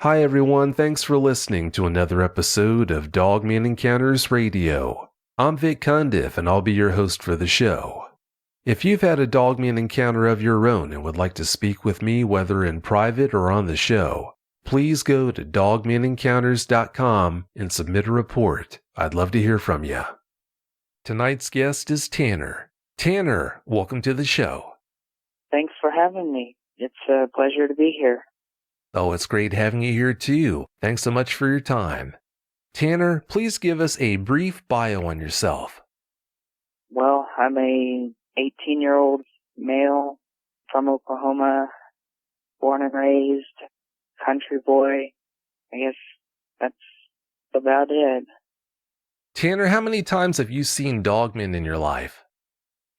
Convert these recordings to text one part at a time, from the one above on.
Hi everyone, thanks for listening to another episode of Dogman Encounters Radio. I'm Vic Cundiff and I'll be your host for the show. If you've had a Dogman encounter of your own and would like to speak with me whether in private or on the show, please go to dogmanencounters.com and submit a report. I'd love to hear from you. Tonight's guest is Tanner. Tanner, welcome to the show. Thanks for having me. It's a pleasure to be here. Oh, it's great having you here too. Thanks so much for your time. Tanner, please give us a brief bio on yourself. Well, I'm a 18-year-old male from Oklahoma, born and raised, country boy. I guess that's about it. Tanner, how many times have you seen Dogman in your life?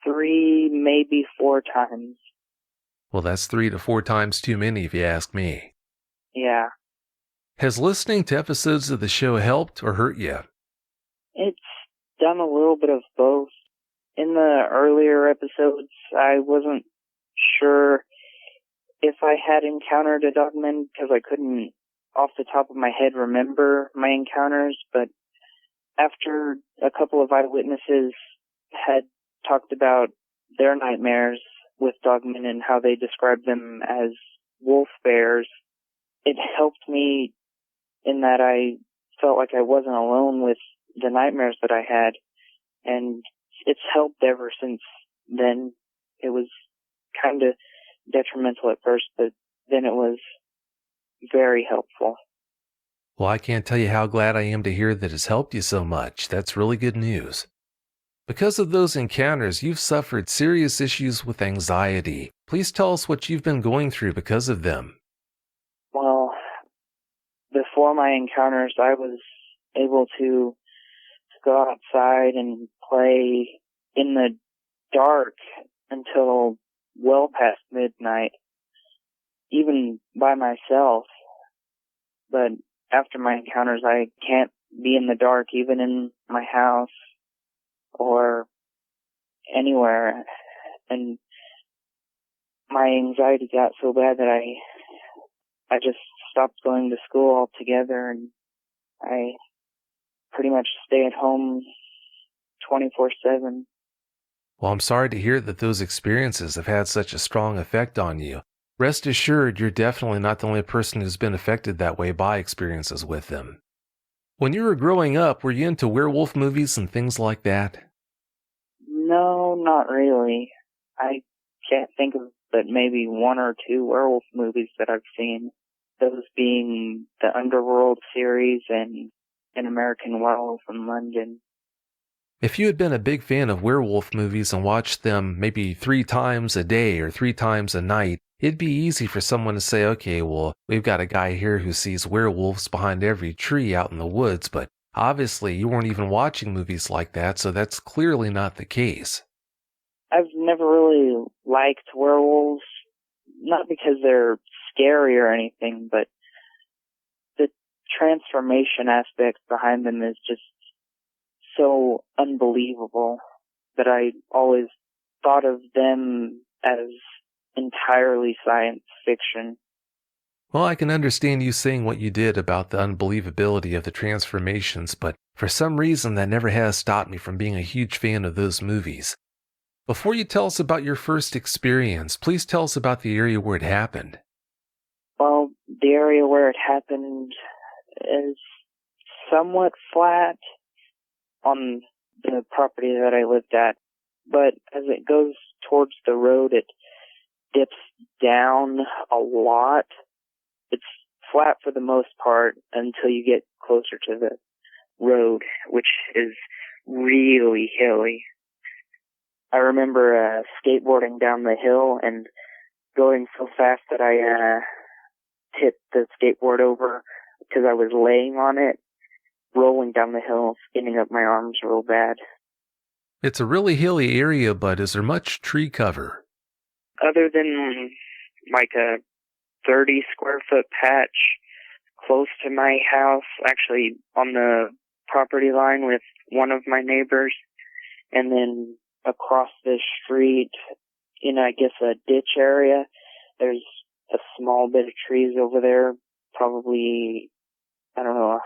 3, maybe 4 times. Well, that's 3 to 4 times too many if you ask me. Yeah. Has listening to episodes of the show helped or hurt you? It's done a little bit of both. In the earlier episodes, I wasn't sure if I had encountered a Dogman because I couldn't, off the top of my head, remember my encounters. But after a couple of eyewitnesses had talked about their nightmares with Dogman and how they described them as wolf bears, it helped me in that I felt like I wasn't alone with the nightmares that I had, and it's helped ever since then. It was kind of detrimental at first, but then it was very helpful. Well, I can't tell you how glad I am to hear that it's helped you so much. That's really good news. Because of those encounters, you've suffered serious issues with anxiety. Please tell us what you've been going through because of them. Well, before my encounters, I was able to go outside and play in the dark until well past midnight, even by myself. But after my encounters, I can't be in the dark, even in my house or anywhere. And my anxiety got so bad that I just stopped going to school altogether, and I pretty much stay at home 24/7. Well, I'm sorry to hear that those experiences have had such a strong effect on you. Rest assured, you're definitely not the only person who's been affected that way by experiences with them. When you were growing up, were you into werewolf movies and things like that? No, not really. I can't think of but maybe 1 or 2 werewolf movies that I've seen. Those being the Underworld series and An American Werewolf in London. If you had been a big fan of werewolf movies and watched them maybe 3 times a day or 3 times a night, it'd be easy for someone to say, okay, well, we've got a guy here who sees werewolves behind every tree out in the woods, but obviously you weren't even watching movies like that, so that's clearly not the case. I've never really liked werewolves, not because they're scary or anything, but the transformation aspect behind them is just so unbelievable that I always thought of them as entirely science fiction. Well, I can understand you saying what you did about the unbelievability of the transformations, but for some reason that never has stopped me from being a huge fan of those movies. Before you tell us about your first experience, please tell us about the area where it happened. Well, the area where it happened is somewhat flat on the property that I lived at, but as it goes towards the road, it dips down a lot. It's flat for the most part until you get closer to the road, which is really hilly. I remember skateboarding down the hill and going so fast that I tipped the skateboard over because I was laying on it, rolling down the hill, skinning up my arms real bad. It's a really hilly area, but is there much tree cover? Other than like a 30 square foot patch close to my house, actually on the property line with one of my neighbors, and then across the street in, I guess, a ditch area, there's a small bit of trees over there probably, I don't know,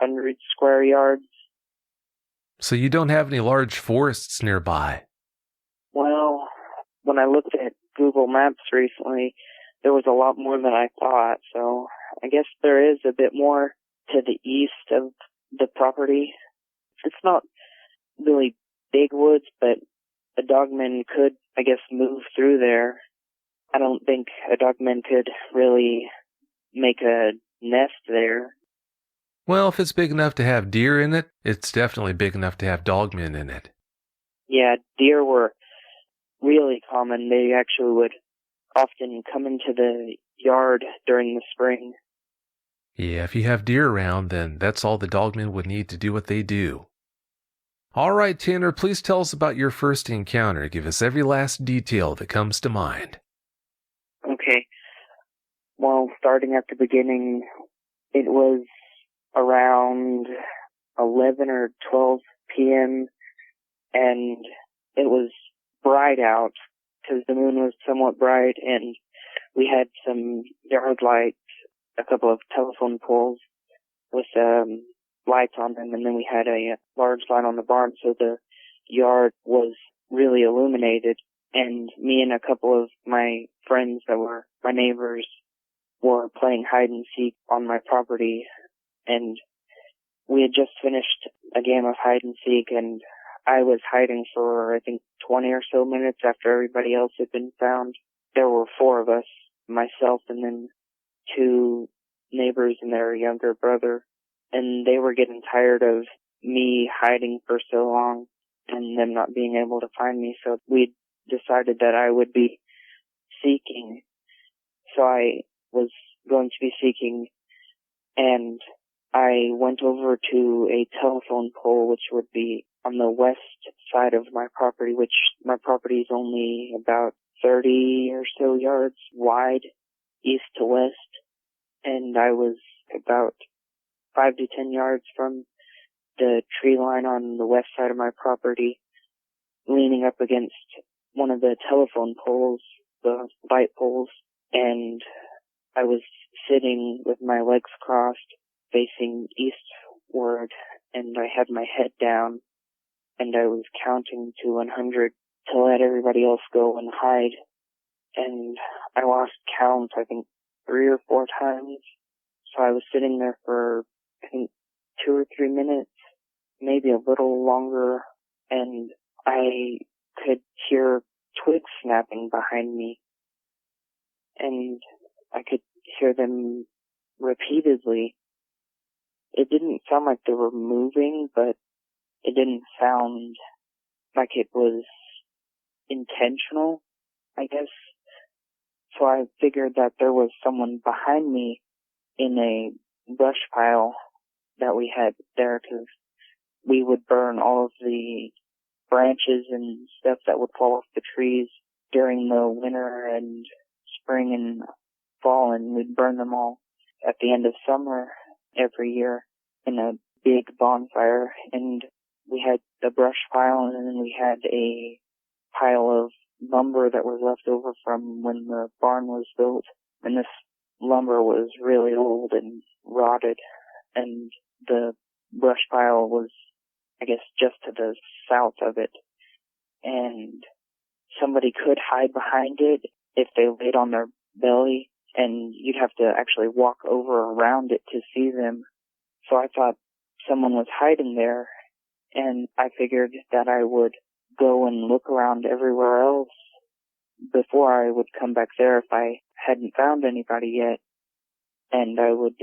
100 square yards. So you don't have any large forests nearby? Well, when I looked at Google Maps recently, there was a lot more than I thought, so I guess there is a bit more to the east of the property. It's not really big woods, but a dogman could, I guess, move through there. I don't think a dogman could really make a nest there. Well, if it's big enough to have deer in it, it's definitely big enough to have dogmen in it. Yeah, deer were really common. They actually would often come into the yard during the spring. Yeah, if you have deer around, then that's all the dogmen would need to do what they do. All right, Tanner, please tell us about your first encounter. Give us every last detail that comes to mind. Okay. Well, starting at the beginning, it was around 11 or 12 p.m., and it was bright out because the moon was somewhat bright, and we had some yard lights, a couple of telephone poles with lights on them, and then we had a large light on the barn, so the yard was really illuminated. And me and a couple of my friends that were my neighbors were playing hide and seek on my property, and we had just finished a game of hide and seek, and I was hiding for, I think, 20 or so minutes after everybody else had been found. There were 4 of us, myself and then 2 neighbors and their younger brother, and they were getting tired of me hiding for so long and them not being able to find me, so we decided that I would be seeking. So I was going to be seeking, and I went over to a telephone pole, which would be on the west side of my property, which my property is only about 30 or so yards wide, east to west, and I was about 5 to 10 yards from the tree line on the west side of my property, leaning up against one of the telephone poles, the light poles, and I was sitting with my legs crossed, facing eastward, and I had my head down, and I was counting to 100 to let everybody else go and hide, and I lost count, I think, 3 or 4 times, so I was sitting there for, I think, 2 or 3 minutes, maybe a little longer, and I could hear twigs snapping behind me, and I could hear them repeatedly. It didn't sound like they were moving, but it didn't sound like it was intentional, I guess. So I figured that there was someone behind me in a brush pile that we had there, because we would burn all of the branches and stuff that would fall off the trees during the winter and spring and fall, and we'd burn them all at the end of summer every year in a big bonfire. And we had the brush pile, and then we had a pile of lumber that was left over from when the barn was built, and this lumber was really old and rotted, and the brush pile was, I guess, just to the south of it, and somebody could hide behind it if they laid on their belly, and you'd have to actually walk over around it to see them. So I thought someone was hiding there, and I figured that I would go and look around everywhere else before I would come back there if I hadn't found anybody yet, and I would,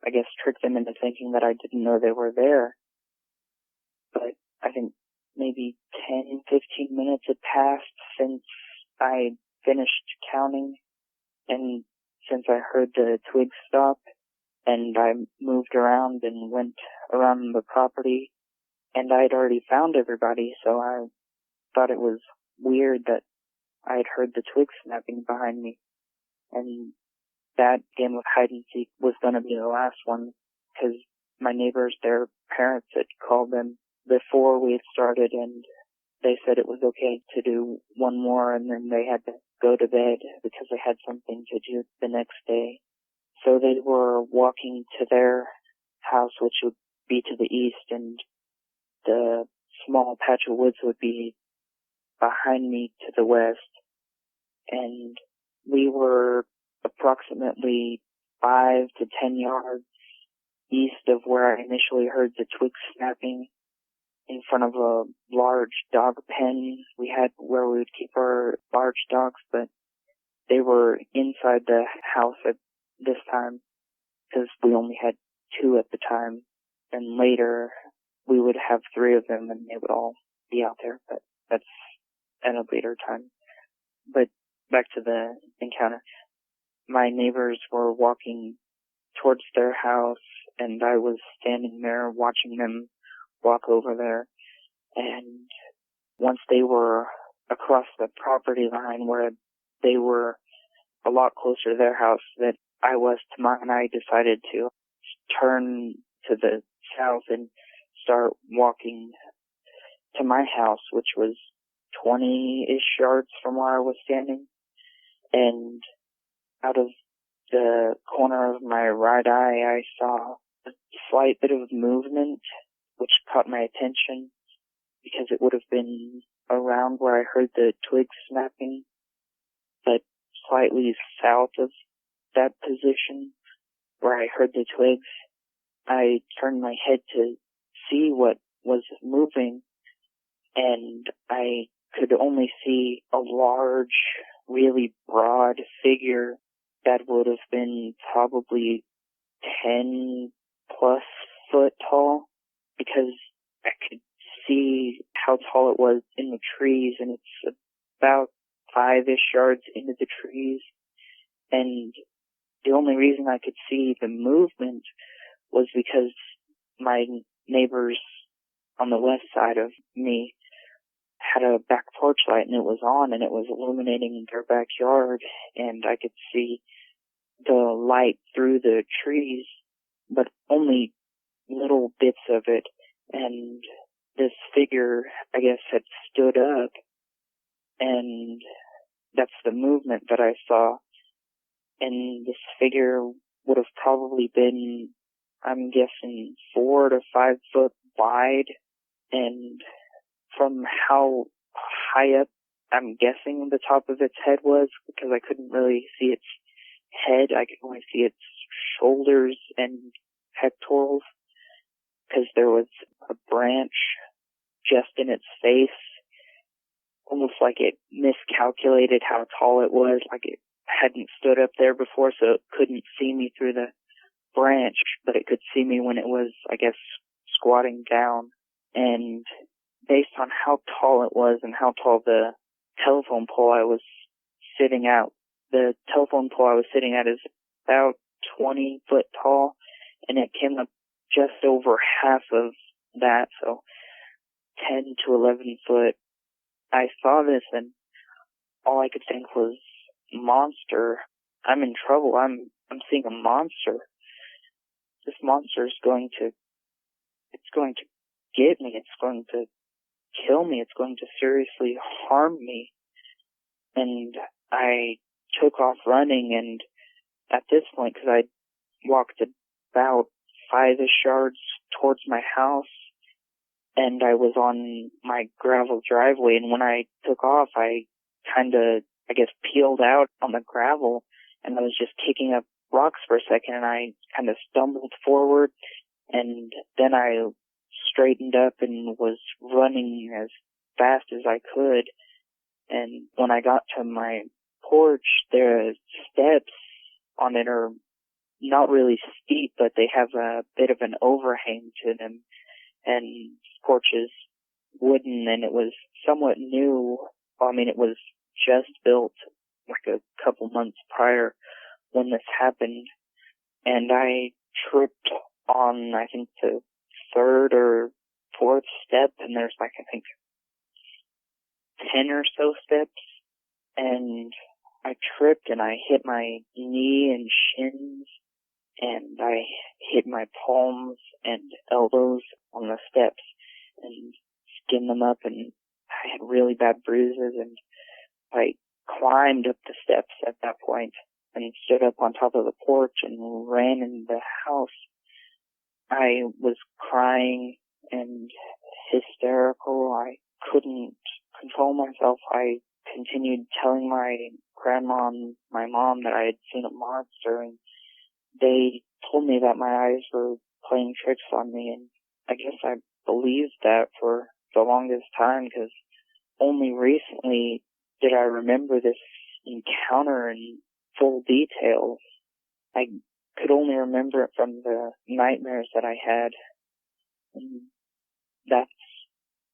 I guess, trick them into thinking that I didn't know they were there. But I think maybe 10, 15 minutes had passed since I finished counting, and since I heard the twigs stop, and I moved around and went around the property, and I'd already found everybody, so I thought it was weird that I had heard the twigs snapping behind me. And that game of hide and seek was going to be the last one, because my neighbors, their parents had called them before we had started, and they said it was okay to do one more, and then they had to go to bed because they had something to do the next day. So they were walking to their house, which would be to the east, and the small patch of woods would be behind me to the west. And we were approximately 5 to 10 yards east of where I initially heard the twigs snapping, in front of a large dog pen we had where we would keep our large dogs, but they were inside the house at this time because we only had 2 at the time, and later we would have 3 of them and they would all be out there, but that's at a later time. But back to the encounter. My neighbors were walking towards their house, and I was standing there watching them walk over there. And once they were across the property line where they were a lot closer to their house than I was to mine, I decided to turn to the south and start walking to my house, which was 20-ish yards from where I was standing. And out of the corner of my right eye, I saw a slight bit of movement, which caught my attention because it would have been around where I heard the twigs snapping, but slightly south of that position where I heard the twigs. I turned my head to see what was moving, and I could only see a large, really broad figure that would have been probably 10 plus foot tall, because I could see how tall it was in the trees, and it's about 5-ish yards into the trees. And the only reason I could see the movement was because my neighbors on the west side of me had a back porch light, and it was on, and it was illuminating their backyard, and I could see the light through the trees, but only little bits of it. And this figure, I guess, had stood up, and that's the movement that I saw. And this figure would have probably been, I'm guessing, 4 to 5 foot wide, and from how high up I'm guessing the top of its head was, because I couldn't really see its head, I could only see its shoulders and pectorals, because there was a branch just in its face, almost like it miscalculated how tall it was, like it hadn't stood up there before, so it couldn't see me through the branch, but it could see me when it was, I guess, squatting down. And based on how tall it was and how tall the telephone pole I was sitting at, the telephone pole I was sitting at is about 20 foot tall, and it came up just over half of that, so 10 to 11 foot. I saw this, and all I could think was, monster. I'm in trouble. I'm seeing a monster. This monster is going to get me. It's going to kill me. It's going to seriously harm me. And I took off running, and at this point, because I walked about 5-ish yards towards my house, and I was on my gravel driveway, and when I took off, I kind of, I guess, peeled out on the gravel, and I was just kicking up rocks for a second, and I kind of stumbled forward, and then I straightened up and was running as fast as I could. And when I got to my porch, the steps on it are not really steep, but they have a bit of an overhang to them. And this porch is wooden, and it was somewhat new. I mean, it was just built like a couple months prior when this happened. And I tripped on, I think, the 3rd or 4th step, and there's like, I think, 10 or so steps, and I tripped and I hit my knee and shins, and I hit my palms and elbows on the steps and skinned them up, and I had really bad bruises, and I climbed up the steps at that point, and stood up on top of the porch and ran in the house. I was crying and hysterical. I couldn't control myself. I continued telling my grandma and my mom that I had seen a monster, and they told me that my eyes were playing tricks on me, and I guess I believed that for the longest time, because only recently did I remember this encounter in full detail. I could only remember it from the nightmares that I had, and that's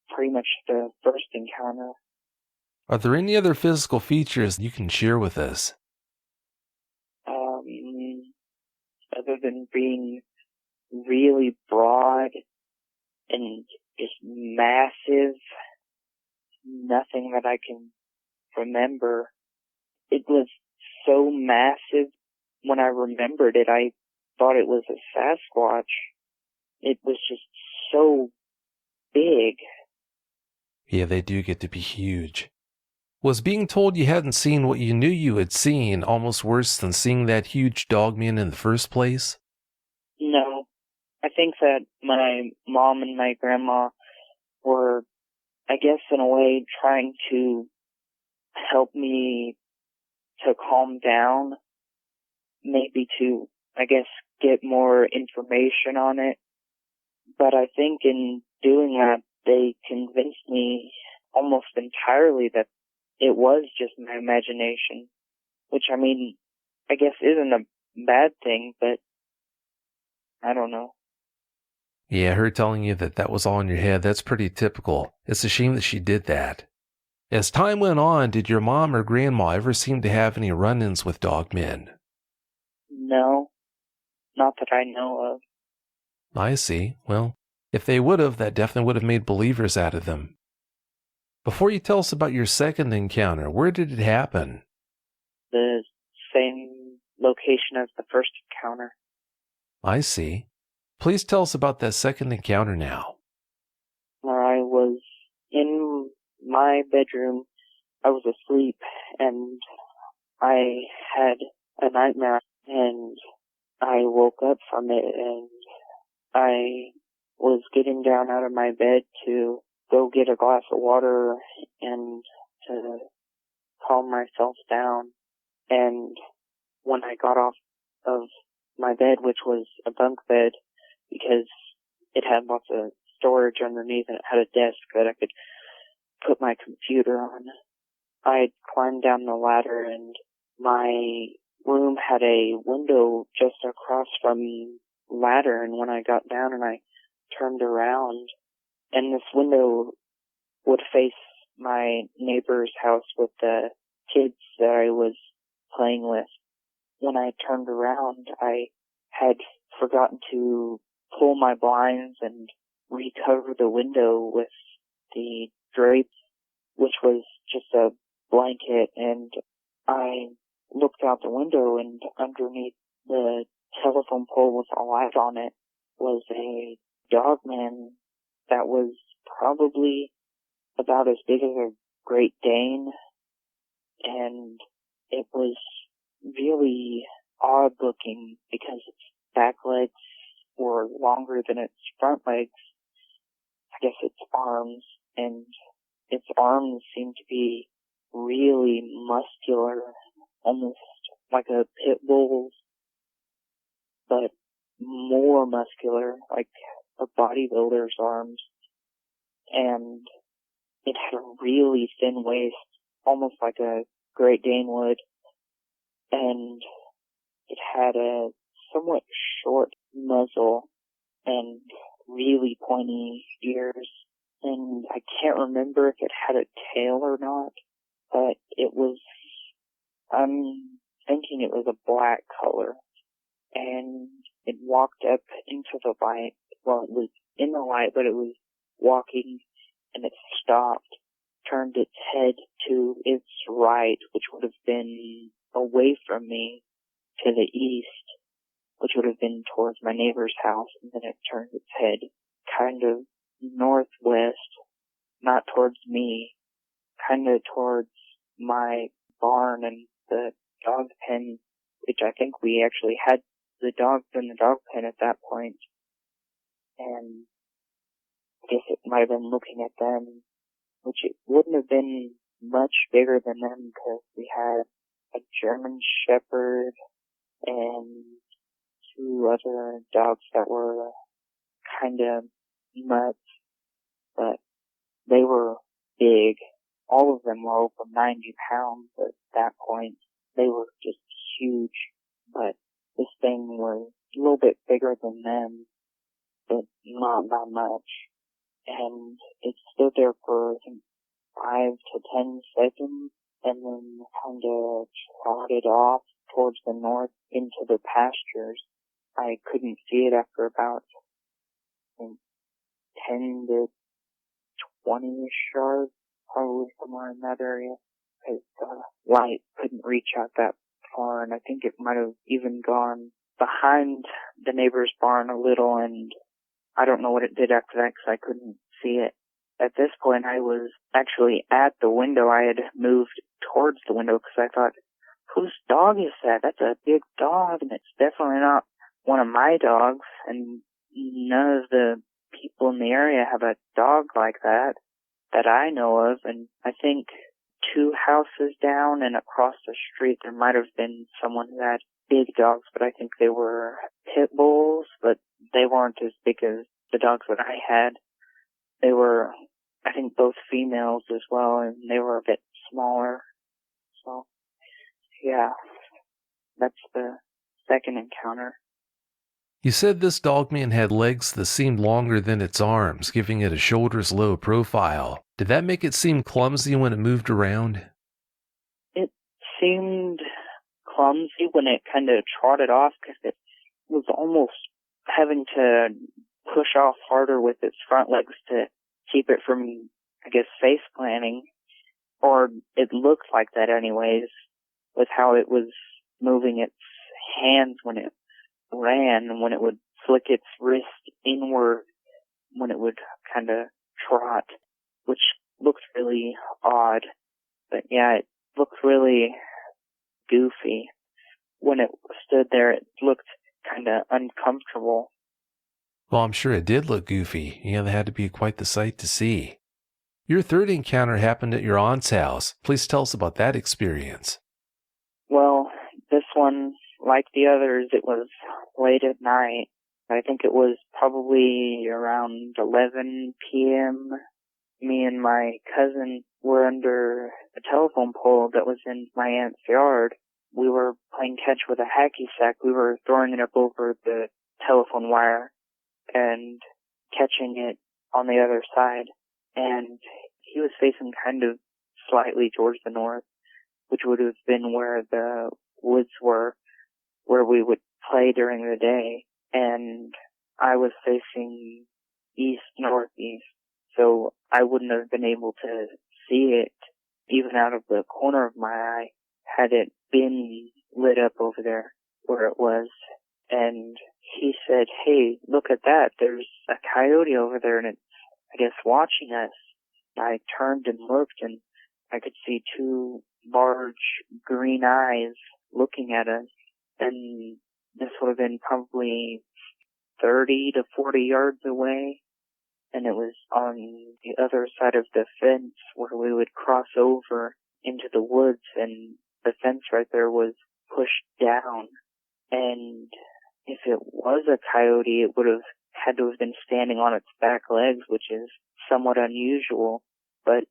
pretty much the first encounter. Are there any other physical features you can share with us? Other than being really broad and just massive, nothing that I can remember. It was so massive. When I remembered it, I thought it was a Sasquatch. It was just so big. Yeah, they do get to be huge. Was being told you hadn't seen what you knew you had seen almost worse than seeing that huge dogman in the first place? No. I think that my mom and my grandma were, I guess in a way, trying to help me to calm down, maybe to, I guess, get more information on it. But I think in doing that, they convinced me almost entirely that it was just my imagination, which, I mean, I guess isn't a bad thing, but I don't know. Yeah, her telling you that that was all in your head, that's pretty typical. It's a shame that she did that. As time went on, did your mom or grandma ever seem to have any run-ins with dogmen? No, not that I know of. I see. Well, if they would have, that definitely would have made believers out of them. Before you tell us about your second encounter, where did it happen? The same location as the first encounter. I see. Please tell us about that second encounter now. Where I was in my bedroom, I was asleep, and I had a nightmare, and I woke up from it, and I was getting down out of my bed to go get a glass of water and to calm myself down. And when I got off of my bed, which was a bunk bed, because it had lots of storage underneath and it had a desk that I could put my computer on, I climbed down the ladder, and my room had a window just across from the ladder, and when I got down and I turned around, and this window would face my neighbor's house with the kids that I was playing with. When I turned around, I had forgotten to pull my blinds and recover the window with the drape, which was just a blanket, and I looked out the window, and underneath the telephone pole with a light on it was a dogman that was probably about as big as a Great Dane, and it was really odd looking because its back legs were longer than its front legs. I guess its arms, and its arms seemed to be really muscular, almost like a pit bull's, but more muscular, like a bodybuilder's arms. And it had a really thin waist, almost like a Great Dane would, and it had a somewhat short muzzle and really pointy ears. And I can't remember if it had a tail or not, but I'm thinking it was a black color. And it walked up into the light. Well, it was in the light, but it was walking, and it stopped, turned its head to its right, which would have been away from me, to the east, which would have been towards my neighbor's house, and then it turned its head kind of northwest, not towards me, kind of towards my barn and the dog pen which I think we actually had the dogs in the dog pen at that point. And I guess it might have been looking at them, which it wouldn't have been much bigger than them because we had a German Shepherd and 2 other dogs that were kind of mutts, but they were big. All of them were over 90 pounds at that point. They were just huge, but this thing was a little bit bigger than them, but not that much. And it stood there for, I think, 5 to 10 seconds, and then kind of trotted off towards the north into the pastures. I couldn't see it after about, I think, 10 to 20-ish yards, probably somewhere in that area, because the light couldn't reach out that far, and I think it might have even gone behind the neighbor's barn a little, and I don't know what it did after that because I couldn't see it. At this point, I was actually at the window. I had moved towards the window because I thought, whose dog is that? That's a big dog, and it's definitely not one of my dogs, and none of the people in the area have a dog like that I know of. And I think 2 houses down and across the street there might have been someone who had big dogs, but I think they were pit bulls, but they weren't as big as the dogs that I had. They were, I think, both females as well, and they were a bit smaller. So, yeah, that's the second encounter. You said this Dogman had legs that seemed longer than its arms, giving it a shoulders-low profile. Did that make it seem clumsy when it moved around? It seemed clumsy when it kind of trotted off because it was almost having to push off harder with its front legs to keep it from, I guess, face planting. Or it looked like that anyways, with how it was moving its hands when it ran, and when it would flick its wrist inward when it would kind of trot, which looked really odd. But yeah, it looked really goofy. When it stood there, it looked kind of uncomfortable. Well, I'm sure it did look goofy. Yeah, that had to be quite the sight to see. Your third encounter happened at your aunt's house. Please tell us about that experience. Well, this one, like the others, it was late at night. I think it was probably around 11 p.m. Me and my cousin were under a telephone pole that was in my aunt's yard. We were playing catch with a hacky sack. We were throwing it up over the telephone wire and catching it on the other side. And he was facing kind of slightly towards the north, which would have been where the woods were, where we would play during the day. And I was facing east-northeast, so I wouldn't have been able to see it even out of the corner of my eye had it been lit up over there where it was. And he said, "Hey, look at that. There's a coyote over there, and it's, I guess, watching us." I turned and looked, and I could see 2 large green eyes looking at us. And this would have been probably 30 to 40 yards away. And it was on the other side of the fence where we would cross over into the woods, and the fence right there was pushed down. And if it was a coyote, it would have had to have been standing on its back legs, which is somewhat unusual. But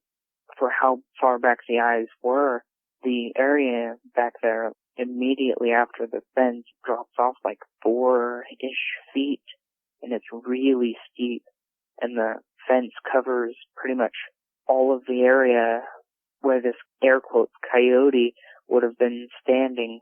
for how far back the eyes were, the area back there immediately after the fence drops off like 4-ish feet, and it's really steep. And the fence covers pretty much all of the area where this air quotes coyote would have been standing.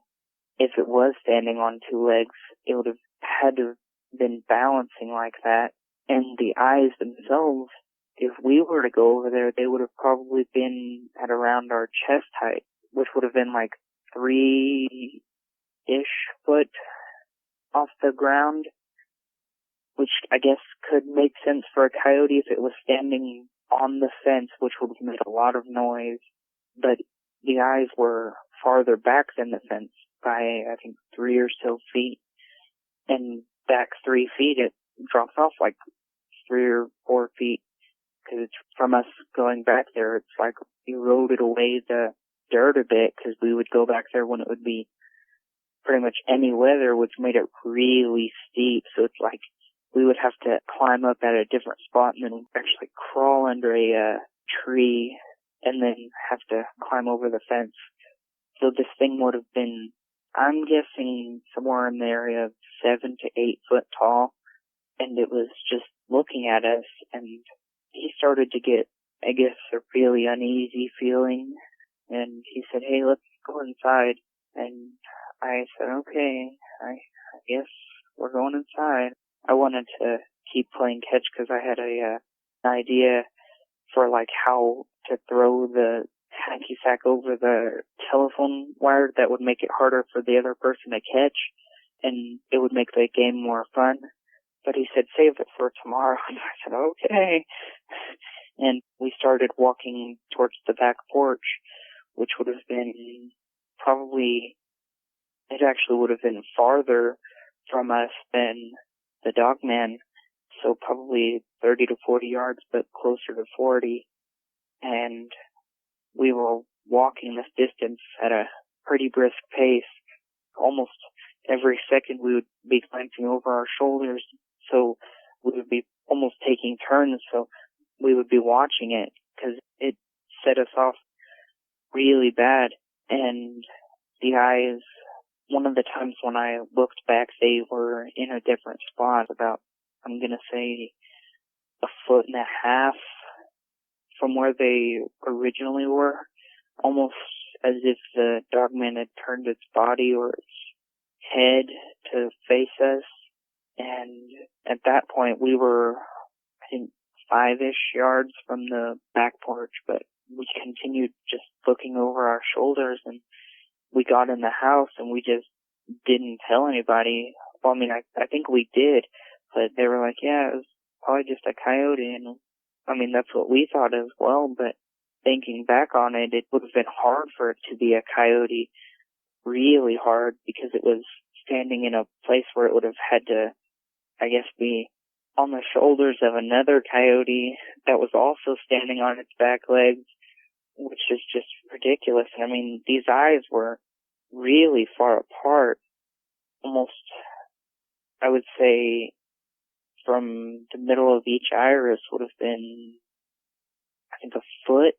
If it was standing on 2 legs, it would have had to have been balancing like that. And the eyes themselves, if we were to go over there, they would have probably been at around our chest height, which would have been like 3-ish foot off the ground, which I guess could make sense for a coyote if it was standing on the fence, which would have made a lot of noise. But the eyes were farther back than the fence, by, I think, 3 or so feet. And back 3 feet, it drops off like 3 or 4 feet. Because it's from us going back there, it's like eroded away the dirt a bit, because we would go back there when it would be pretty much any weather, which made it really steep. So it's like we would have to climb up at a different spot and then actually crawl under a tree and then have to climb over the fence. So this thing would have been, I'm guessing, somewhere in the area of 7 to 8 foot tall. And it was just looking at us, and he started to get, I guess, a really uneasy feeling. And he said, "Hey, let's go inside." And I said, "Okay, I guess we're going inside." I wanted to keep playing catch because I had an idea for like how to throw the hacky sack over the telephone wire that would make it harder for the other person to catch, and it would make the game more fun. But he said, "Save it for tomorrow." And I said, "Okay." And we started walking towards the back porch, which would have been probably, it actually would have been farther from us than the Dogman. So probably 30 to 40 yards, but closer to 40. And we were walking this distance at a pretty brisk pace. Almost every second we would be glancing over our shoulders. So we would be almost taking turns. So we would be watching it because it set us off really bad. And the eyes, one of the times when I looked back, they were in a different spot, about, I'm going to say, 1.5 feet from where they originally were, almost as if the Dogman had turned its body or its head to face us. And at that point, we were, I think, 5-ish yards from the back porch, but we continued just looking over our shoulders, and we got in the house and we just didn't tell anybody. Well, I mean, I think we did, but they were like, "Yeah, it was probably just a coyote." And I mean, that's what we thought as well, but thinking back on it, it would have been hard for it to be a coyote, really hard, because it was standing in a place where it would have had to, I guess, be on the shoulders of another coyote that was also standing on its back legs, which is just ridiculous. And I mean, these eyes were really far apart, almost, I would say, from the middle of each iris would have been, I think, 1 foot,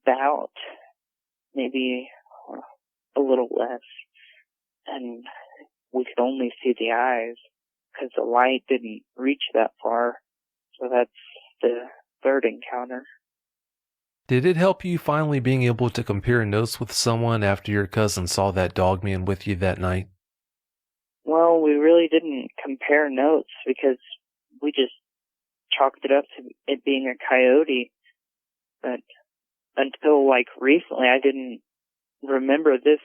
about, maybe a little less. And we could only see the eyes because the light didn't reach that far. So that's the third encounter. Did it help you finally being able to compare notes with someone after your cousin saw that Dogman with you that night? Well, we really didn't compare notes because we just chalked it up to it being a coyote. But until like recently, I didn't remember this,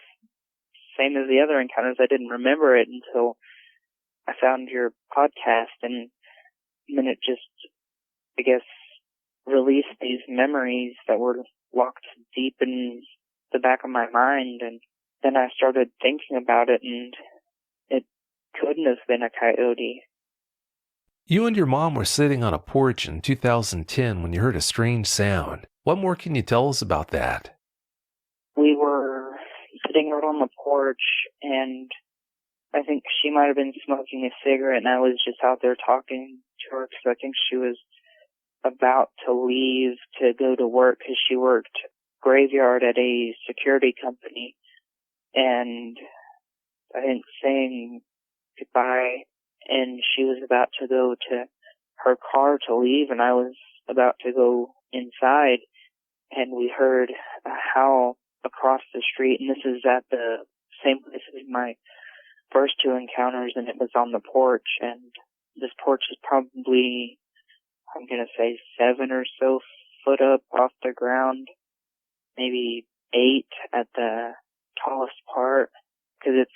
same as the other encounters. I didn't remember it until I found your podcast, and then it just, I guess, released these memories that were locked deep in the back of my mind. And then I started thinking about it, and it couldn't have been a coyote. You and your mom were sitting on a porch in 2010 when you heard a strange sound. What more can you tell us about that? We were sitting out on the porch, and I think she might have been smoking a cigarette, and I was just out there talking to her because I think she was about to leave to go to work because she worked graveyard at a security company. And I think saying goodbye, and she was about to go to her car to leave, and I was about to go inside, and we heard a howl across the street. And this is at the same place as my first 2 encounters, and it was on the porch. And this porch is probably, I'm going to say, 7 or so foot up off the ground, maybe 8 at the tallest part, because it's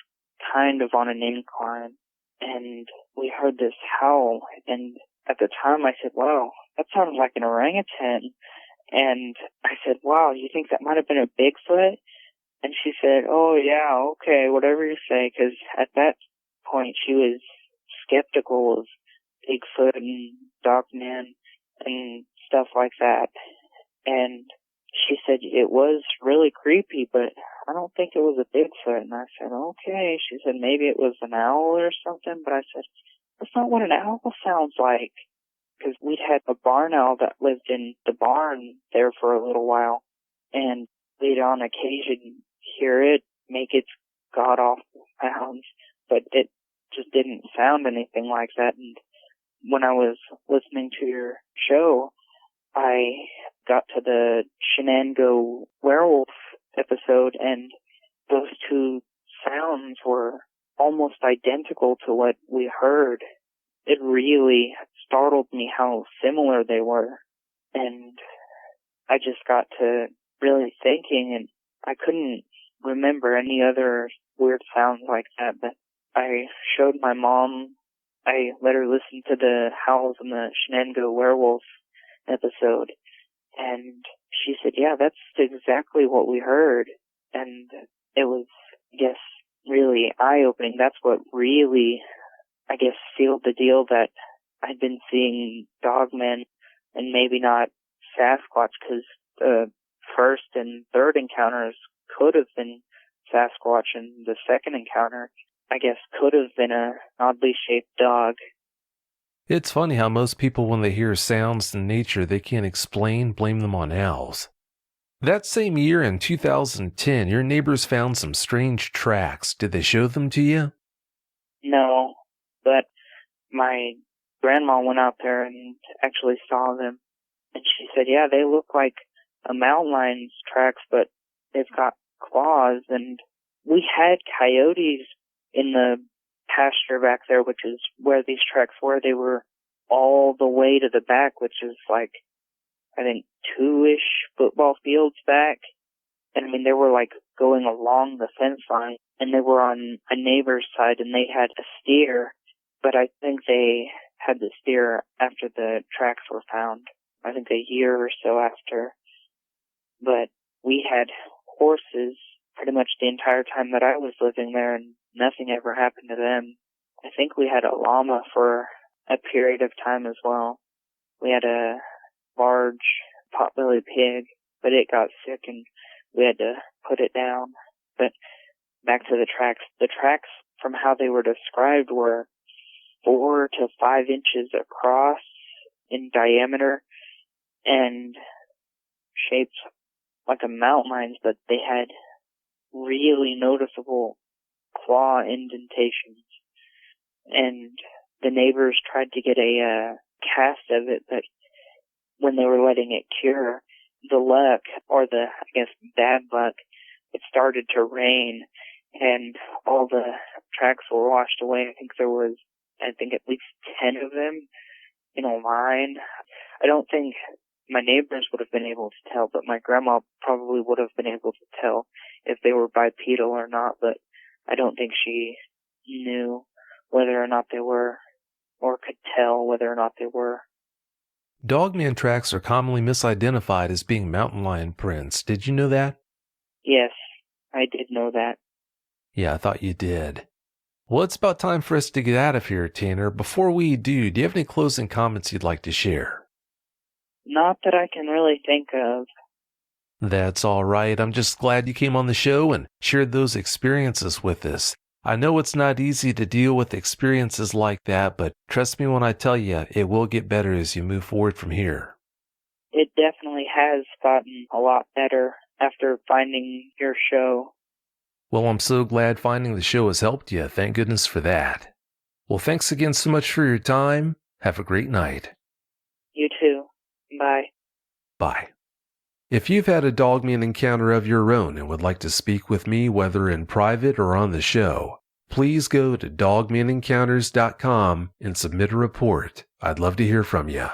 kind of on an incline. And we heard this howl, and at the time I said, "Wow, that sounds like an orangutan." And I said, "Wow, you think that might have been a Bigfoot?" And she said, oh, yeah, okay, whatever you say, because at that point she was skeptical of Bigfoot and Dogman and stuff like that. And she said it was really creepy, but I don't think it was a Bigfoot. And I said, okay. She said maybe it was an owl or something, but I said, that's not what an owl sounds like. Because we'd had a barn owl that lived in the barn there for a little while, and we'd on occasion hear it make its god-awful sounds, but it just didn't sound anything like that. And when I was listening to your show, I got to the Shenango werewolf episode, and those two sounds were almost identical to what we heard. It really startled me how similar they were. And I just got to really thinking, and I couldn't remember any other weird sounds like that, but I showed my mom, I let her listen to the Howls and the Shenango werewolf episode, and she said, yeah, that's exactly what we heard. And it was, I guess, really eye-opening. That's what really, I guess, sealed the deal that I'd been seeing Dogman and maybe not Sasquatch, because the first and third encounters could have been Sasquatch, and the second encounter, I guess, could have been an oddly shaped dog. It's funny how most people, when they hear sounds in nature they can't explain, blame them on owls. That same year in 2010, your neighbors found some strange tracks. Did they show them to you? No, but my grandma went out there and actually saw them. And she said, yeah, they look like a mountain lion's tracks, but they've got claws. And we had coyotes in the pasture back there, which is where these tracks were. They were all the way to the back, which is like, I think, 2-ish football fields back. And I mean, they were like going along the fence line, and they were on a neighbor's side, and they had a steer, but I think they had the steer after the tracks were found. I think a year or so after. But we had horses pretty much the entire time that I was living there, and nothing ever happened to them. I think we had a llama for a period of time as well. We had a large potbelly pig, but it got sick and we had to put it down. But back to the tracks. The tracks, from how they were described, were 4 to 5 inches across in diameter and shaped like a mountain lion's, but they had really noticeable claw indentations. And the neighbors tried to get a cast of it, but when they were letting it cure, the luck, or the, I guess, bad luck, it started to rain, and all the tracks were washed away. I think there was, at least 10 of them in a line. I don't think my neighbors would have been able to tell, but my grandma probably would have been able to tell if they were bipedal or not, but I don't think she knew whether or not they were, or could tell whether or not they were. Dogman tracks are commonly misidentified as being mountain lion prints. Did you know that? Yes, I did know that. Yeah, I thought you did. Well, it's about time for us to get out of here, Tanner. Before we do you have any closing comments you'd like to share? Not that I can really think of. That's all right. I'm just glad you came on the show and shared those experiences with us. I know it's not easy to deal with experiences like that, but trust me when I tell you, it will get better as you move forward from here. It definitely has gotten a lot better after finding your show. Well, I'm so glad finding the show has helped you. Thank goodness for that. Well, thanks again so much for your time. Have a great night. You too. Bye. Bye. If you've had a Dogman encounter of your own and would like to speak with me, whether in private or on the show, please go to dogmanencounters.com and submit a report. I'd love to hear from you.